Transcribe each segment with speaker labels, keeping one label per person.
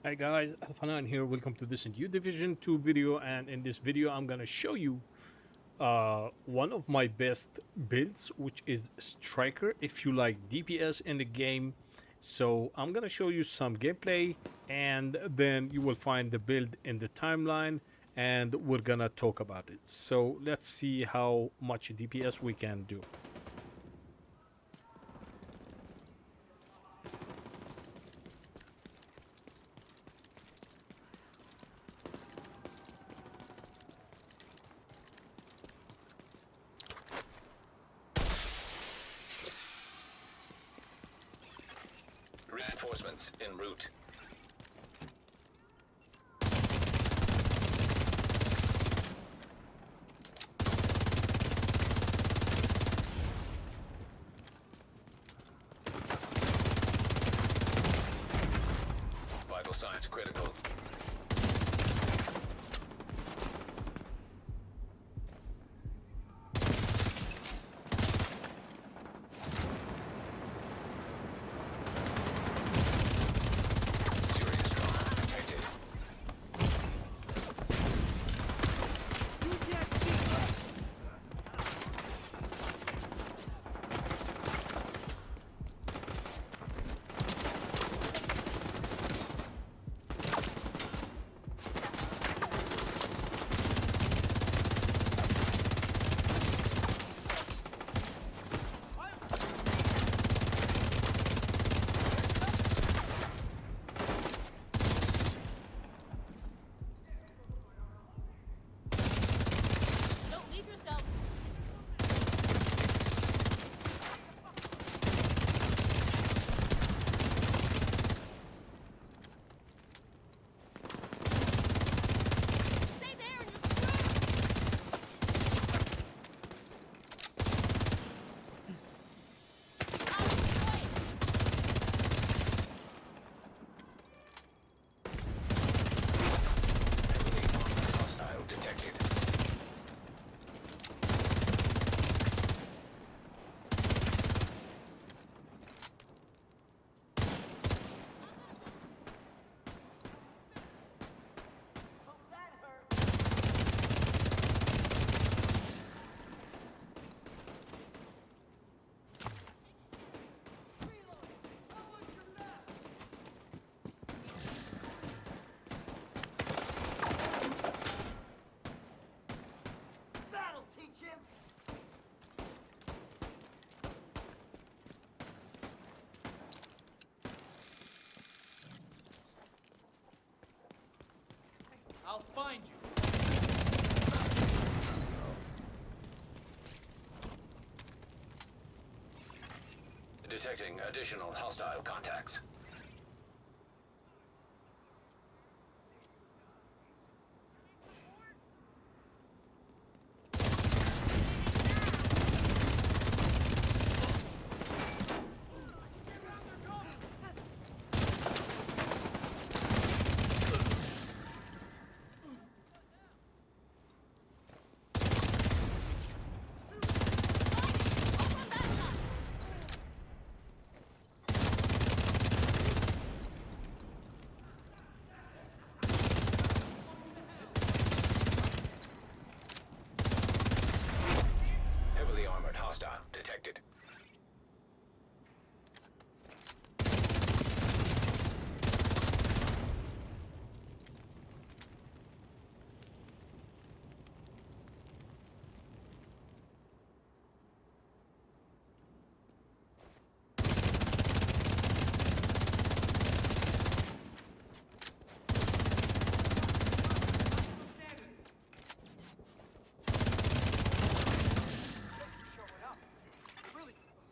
Speaker 1: Hi guys, Alfanan here. Welcome to this new Division 2 video, and in this video I'm gonna show you one of my best builds, which is Striker if you like DPS in the game. So I'm gonna show you some gameplay, and then you will find the build in the timeline, and we're gonna talk about it. So let's see how much DPS we can do.
Speaker 2: Reinforcements en route. Vital signs critical. Serious trauma detected.
Speaker 3: Don't leave yourself. Stay there and you're screwed. Out of the way.
Speaker 2: Hostile detected.
Speaker 4: That'll teach him!
Speaker 5: I'll find you.
Speaker 2: Detecting additional hostile contacts.
Speaker 3: Open that up.
Speaker 2: Heavily armored hostile detected.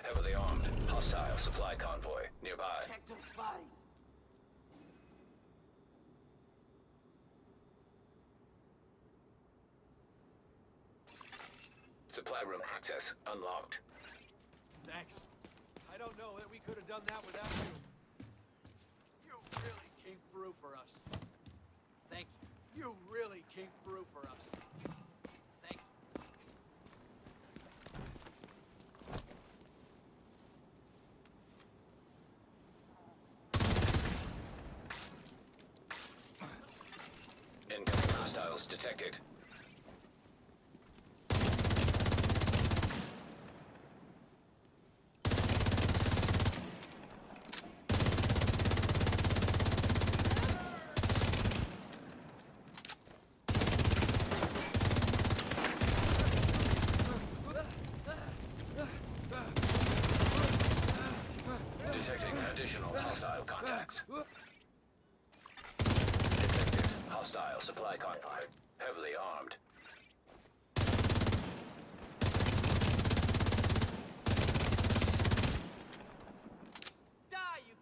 Speaker 2: Heavily armed hostile supply convoy nearby.
Speaker 4: Check those bodies.
Speaker 2: Supply room access unlocked.
Speaker 5: Thanks. I don't know that we could have done that without you. You really came through for us. Thank you. You really came through for us. Thank you.
Speaker 2: Incoming hostiles detected. Detecting additional hostile contacts. Detected hostile supply convoy. Heavily armed.
Speaker 4: Die, you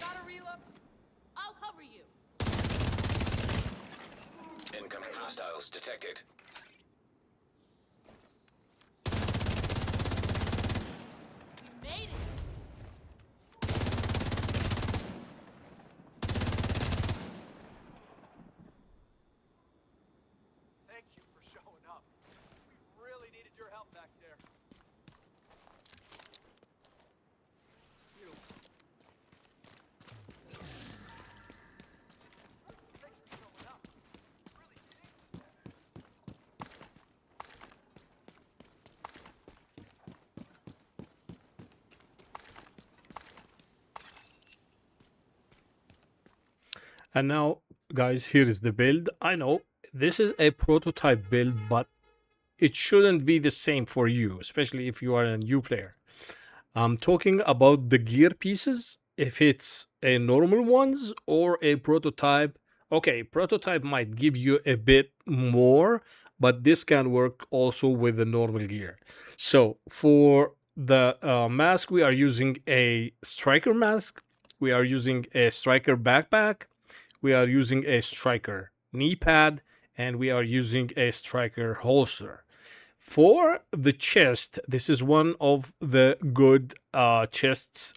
Speaker 4: Gotta reload.
Speaker 3: I'll cover you.
Speaker 2: Incoming hostiles detected.
Speaker 3: You made it.
Speaker 5: Thank you for showing up. We really needed your help back there. You. Thanks for showing up. Really stinks.
Speaker 1: And now, guys, here is the build. I know this is a prototype build, but it shouldn't be the same for you, especially if you are a new player. I'm talking about the gear pieces, if it's a normal ones or a prototype. Okay, prototype might give you a bit more, but this can work also with the normal gear. So for the mask, we are using a striker mask. We are using a striker backpack. We are using a striker knee pad, and we are using a striker holster. For the chest, this is one of the good chests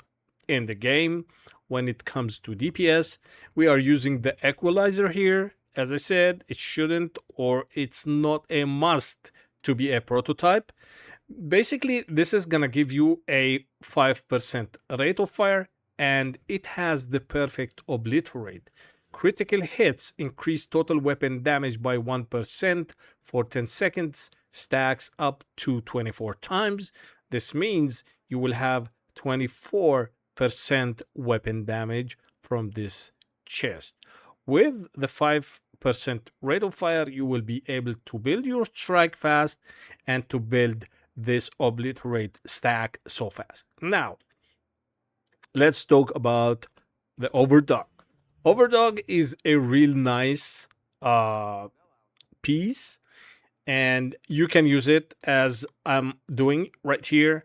Speaker 1: in the game when it comes to DPS. We are using the equalizer here. As I said, it shouldn't or it's not a must to be a prototype. Basically, this is gonna give you a 5% rate of fire, and it has the perfect obliterate. Critical hits increase total weapon damage by 1% for 10 seconds, stacks up to 24 times. This means you will have 24% weapon damage from this chest. With the 5% rate of fire, you will be able to build your strike fast and to build this obliterate stack so fast. Now, let's talk about the overdog. Overdog is a real nice piece, and you can use it as I'm doing right here.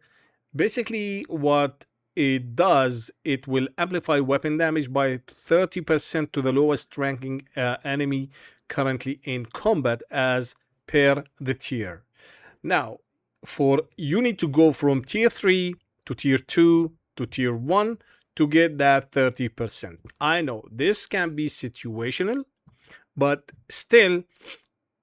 Speaker 1: Basically, what it does, it will amplify weapon damage by 30% to the lowest ranking enemy currently in combat as per the tier. Now, for you need to go from tier 3 to tier 2 to tier 1 to get that 30%. I know this can be situational, but still,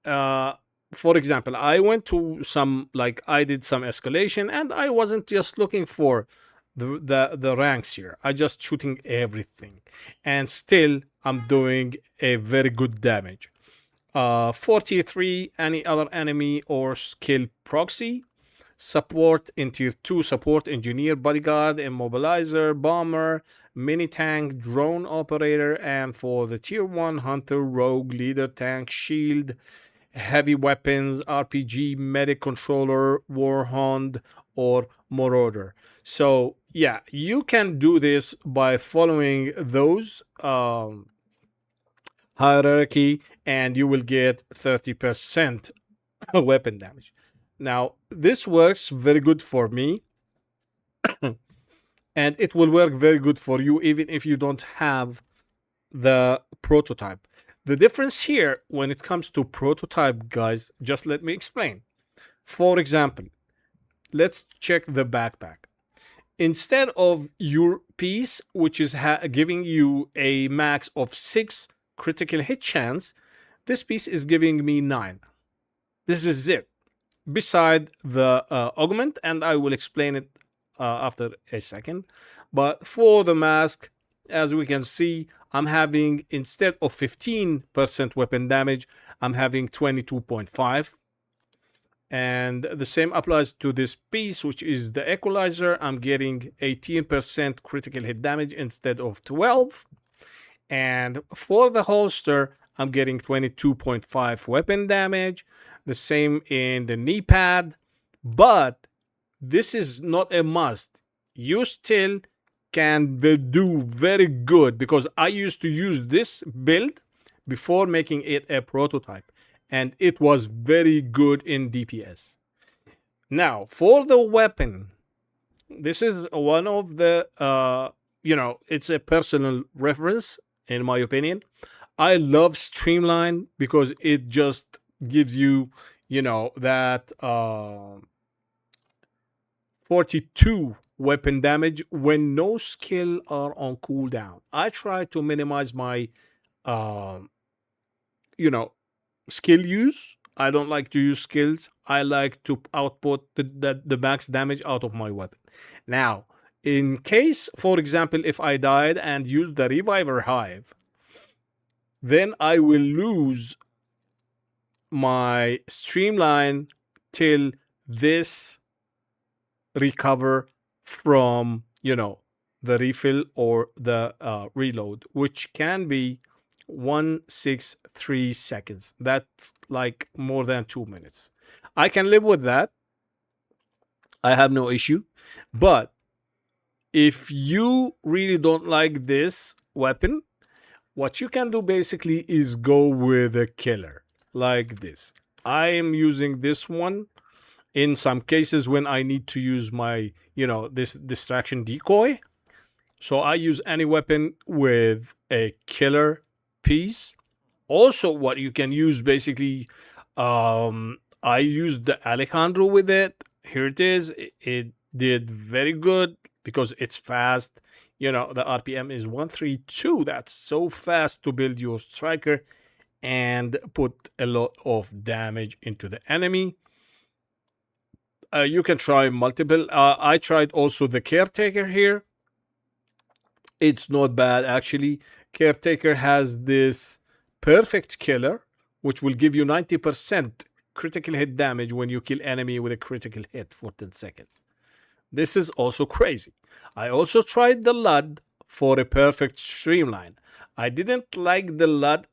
Speaker 1: for example, I went to some, like I did some escalation, and I wasn't just looking for the ranks here. I just shooting everything, and still I'm doing a very good damage. 43, any other enemy or skill proxy. Support in tier 2, support engineer, bodyguard, immobilizer, bomber, mini tank, drone operator, and for the tier 1, hunter, rogue, leader, tank, shield, heavy weapons, RPG, medic controller, warhound, or marauder. So yeah, you can do this by following those hierarchy, and you will get 30% weapon damage. Now, this works very good for me, and it will work very good for you even if you don't have the prototype. The difference here when it comes to prototype, guys, just let me explain. For example, let's check the backpack. Instead of your piece, which is giving you a max of 6 critical hit chance, this piece is giving me 9. This is it. Beside the augment, and I will explain it after a second. But for the mask, as we can see, I'm having, instead of 15% weapon damage, I'm having 22.5. And the same applies to this piece, which is the equalizer. I'm getting 18% critical hit damage instead of 12. And for the holster, I'm getting 22.5 weapon damage. The same in the knee pad. But this is not a must. You still can do very good, because I used to use this build before making it a prototype, and it was very good in DPS. Now, for the weapon, this is one of the, it's a personal reference, in my opinion. I love Streamline because it just gives you, that 42 weapon damage when no skill are on cooldown. I try to minimize my, skill use. I don't like to use skills. I like to output the max damage out of my weapon. Now, in case, for example, if I died and used the Reviver Hive, then I will lose my Streamline till this recover from, the refill or the reload, which can be 163 seconds. That's like more than 2 minutes. I can live with that. I have no issue. But if you really don't like this weapon, what you can do basically is go with a killer like this. I am using this one in some cases when I need to use my, this distraction decoy. So I use any weapon with a killer piece. Also, what you can use basically, I used the Alejandro with it. Here it is. It did very good because it's fast. The RPM is 132. That's so fast to build your striker and put a lot of damage into the enemy. You can try multiple. I tried also the Caretaker here. It's not bad, actually. Caretaker has this perfect killer, which will give you 90% critical hit damage when you kill enemy with a critical hit for 10 seconds. This is also crazy. I also tried the Lud for a perfect Streamline. I didn't like the Lud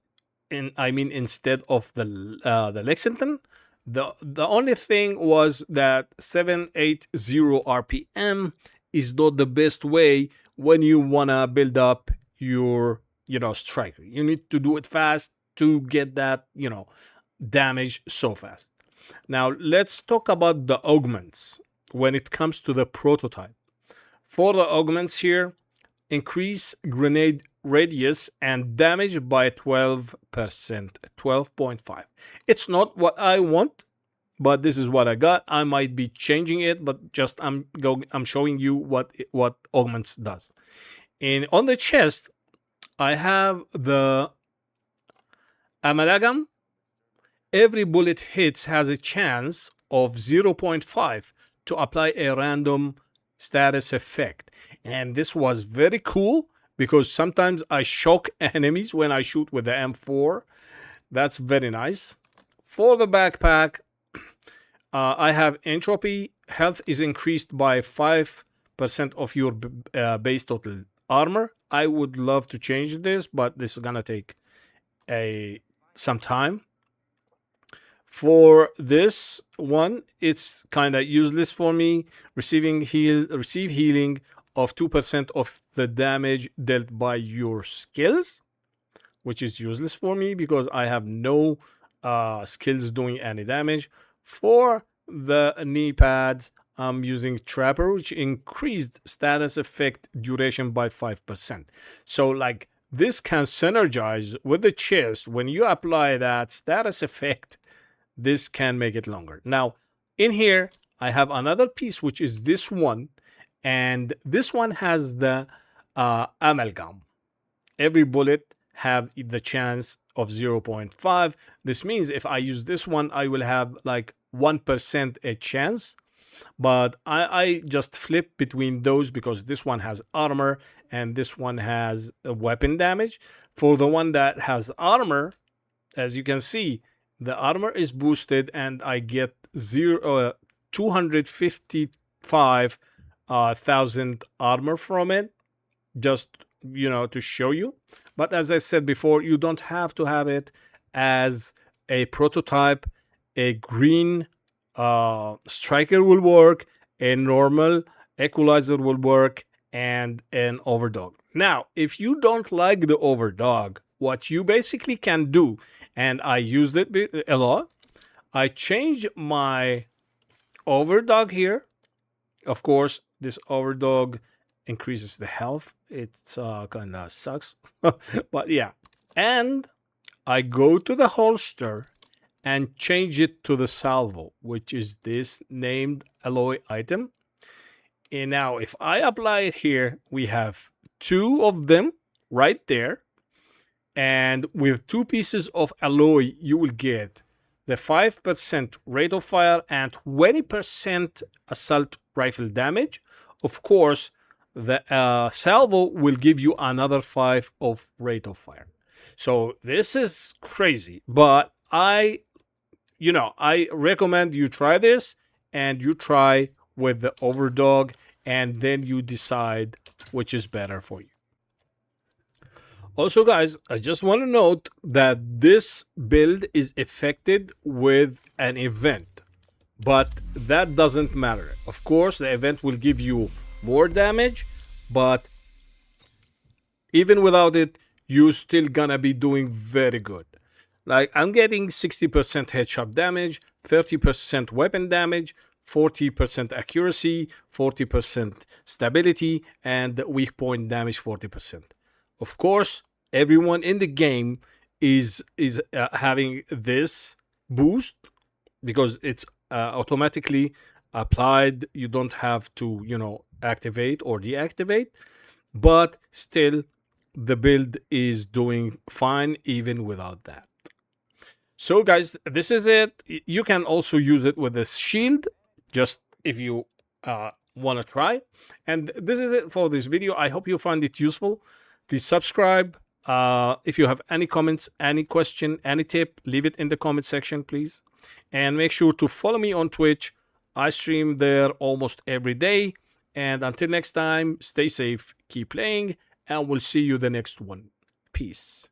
Speaker 1: instead of the Lexington. The only thing was that 780 RPM is not the best way when you want to build up your, striker. You need to do it fast to get that, damage so fast. Now, let's talk about the augments when it comes to the prototype. For the augments here, increase grenade radius and damage by 12%, 12.5. It's not what I want, but this is what I got. I might be changing it, but just I'm showing you what augments does. And on the chest, I have the amalgam. Every bullet hits has a chance of 0.5 to apply a random status effect. And this was very cool because sometimes I shock enemies when I shoot with the M4. That's very nice. For the backpack, I have entropy. Health is increased by 5% of your base total armor. I would love to change this, but this is gonna take some time. For this one, it's kind of useless for me. Receive healing of 2% of the damage dealt by your skills, which is useless for me because I have no skills doing any damage. For the knee pads, I'm using Trapper, which increased status effect duration by 5%. So like this can synergize with the chest. When you apply that status effect, this can make it longer. Now, in here, I have another piece, which is this one. And this one has the amalgam. Every bullet have the chance of 0.5. This means if I use this one, I will have like 1% a chance. but I just flip between those because this one has armor and this one has weapon damage. For the one that has armor, as you can see, the armor is boosted and I get 255,000 armor from it, just to show you. But as I said before, you don't have to have it as a prototype. A green striker will work, a normal equalizer will work, and an overdog. Now, if you don't like the overdog, what you basically can do, and I used it a lot, I change my overdog here. Of course, this overdog increases the health. It's kind of sucks, but yeah. And I go to the holster and change it to the salvo, which is this named alloy item. And now if I apply it here, we have two of them right there. And with two pieces of alloy, you will get the 5% rate of fire and 20% assault rifle damage. Of course, the salvo will give you another 5 of rate of fire. So this is crazy, but I recommend you try this, and you try with the overdog, and then you decide which is better for you. Also, guys, I just want to note that this build is affected with an event, but that doesn't matter. Of course, the event will give you more damage, but even without it, you're still gonna be doing very good. Like, I'm getting 60% headshot damage, 30% weapon damage, 40% accuracy, 40% stability, and weak point damage 40%. Of course, everyone in the game is having this boost because it's automatically applied. You don't have to, activate or deactivate, but still the build is doing fine even without that. So guys, this is it. You can also use it with this shield, just if you want to try. And this is it for this video. I hope you find it useful. Please subscribe. If you have any comments, any question, any tip, leave it in the comment section, please. And make sure to follow me on Twitch. I stream there almost every day. And until next time, stay safe, keep playing, and we'll see you the next one. Peace.